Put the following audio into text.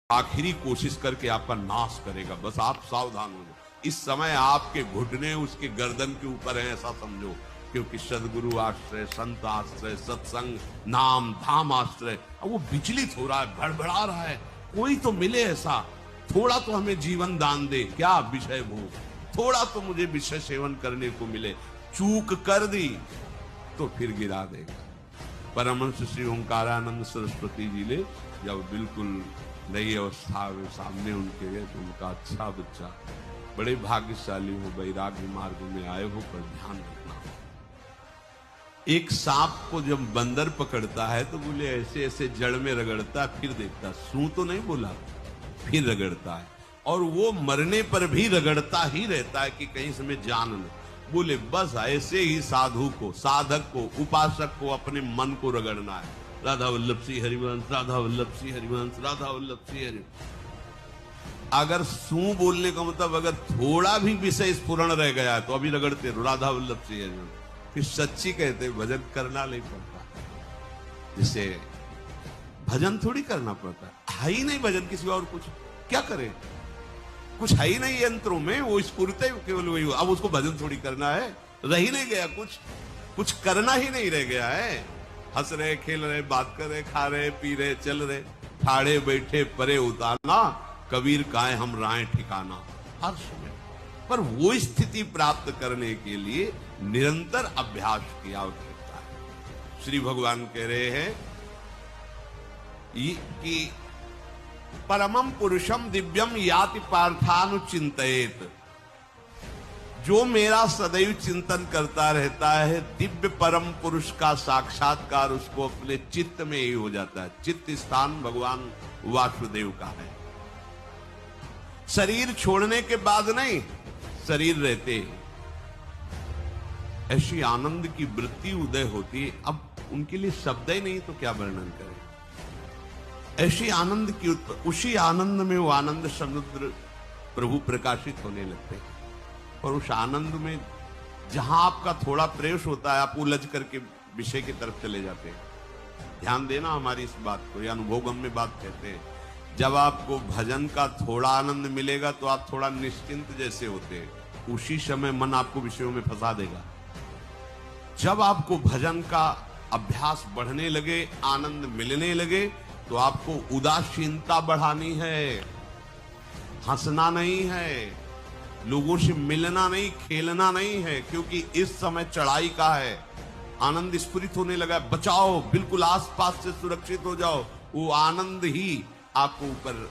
आखिरी कोशिश करके आपका नाश करेगा। बस आप सावधान हो जाओ। इस समय आपके घुटने उसके गर्दन के ऊपर है, ऐसा समझो। क्योंकि सदगुरु आश्रय, संत आश्रय, सत्संग, नाम धाम आश्रय, अब वो विचलित हो रहा है, भड़बड़ा रहा है। कोई तो मिले ऐसा, थोड़ा तो हमें जीवन दान दे। क्या विषय भोग, थोड़ा तो मुझे विषय सेवन करने को मिले। चूक कर दी तो फिर गिरा देगा। परमहंस श्री ओंकारानंद सरस्वती जी ने जब बिल्कुल नई अवस्था में सामने उनके गए तो उनका, अच्छा बच्चा, बड़े भाग्यशाली हो, वैराग्य मार्ग में आए हो, पर ध्यान रखना। एक सांप को जब बंदर पकड़ता है तो बोले ऐसे ऐसे जड़ में रगड़ता है, फिर देखता, सू तो नहीं बोला, फिर रगड़ता है। और वो मरने पर भी रगड़ता ही रहता है कि कहीं से मैं जान लूं। बोले बस ऐसे ही साधु को, साधक को, उपासक को अपने मन को रगड़ना है। राधा वल्लभ सिंह हरिवंश, राधा वल्लभ सिंह हरिवंश, राधा वल्लभ सिंह हरिवंश। अगर सू बोलने का मतलब अगर थोड़ा भी विषय स्फुरण रह गया तो अभी रगड़ते रहो राधा वल्लभ सिंह हरिवंश। फिर सच्ची कहते भजन करना नहीं पड़ता। जिसे भजन थोड़ी करना पड़ता है ही नहीं भजन, किसी और कुछ क्या करे, कुछ है ही नहीं यंत्रों में, वो स्फूर्ते केवल वही। अब उसको भजन थोड़ी करना है, रह ही नहीं गया, कुछ करना ही नहीं रह गया है। हंस रहे, खेल रहे, बात कर रहे, खा रहे, पी रहे, चल रहे, ठाड़े बैठे परे उतारना, कबीर काए हम राय ठिकाना, हर समय। पर वो स्थिति प्राप्त करने के लिए निरंतर अभ्यास की आवश्यकता है। श्री भगवान कह रहे हैं कि परमम पुरुषम दिव्यम याति पार्थानुचिंतयेत। जो मेरा सदैव चिंतन करता रहता है, दिव्य परम पुरुष का साक्षात्कार उसको अपने चित्त में ही हो जाता है। चित्त स्थान भगवान वासुदेव का है। शरीर छोड़ने के बाद नहीं, शरीर रहते ऐसी आनंद की वृत्ति उदय होती है। अब उनके लिए शब्द ही नहीं तो क्या वर्णन करें। ऐसी आनंद की, उसी आनंद में वो आनंद समुद्र प्रभु प्रकाशित होने लगते हैं। और उस आनंद में जहां आपका थोड़ा प्रवेश होता है, आप उलझ करके विषय की तरफ चले जाते हैं। ध्यान देना हमारी इस बात को, ये अनुभोगम में बात कहते हैं। जब आपको भजन का थोड़ा आनंद मिलेगा तो आप थोड़ा निश्चिंत जैसे होते हैं। उसी समय मन आपको विषयों में फंसा देगा। जब आपको भजन का अभ्यास बढ़ने लगे, आनंद मिलने लगे, तो आपको उदासीनता बढ़ानी है, हंसना नहीं है, लोगों से मिलना नहीं, खेलना नहीं है। क्योंकि इस समय चढ़ाई का है, आनंद स्फुरित होने लगा। बचाओ, बिल्कुल आसपास से सुरक्षित हो जाओ। वो आनंद ही आपको ऊपर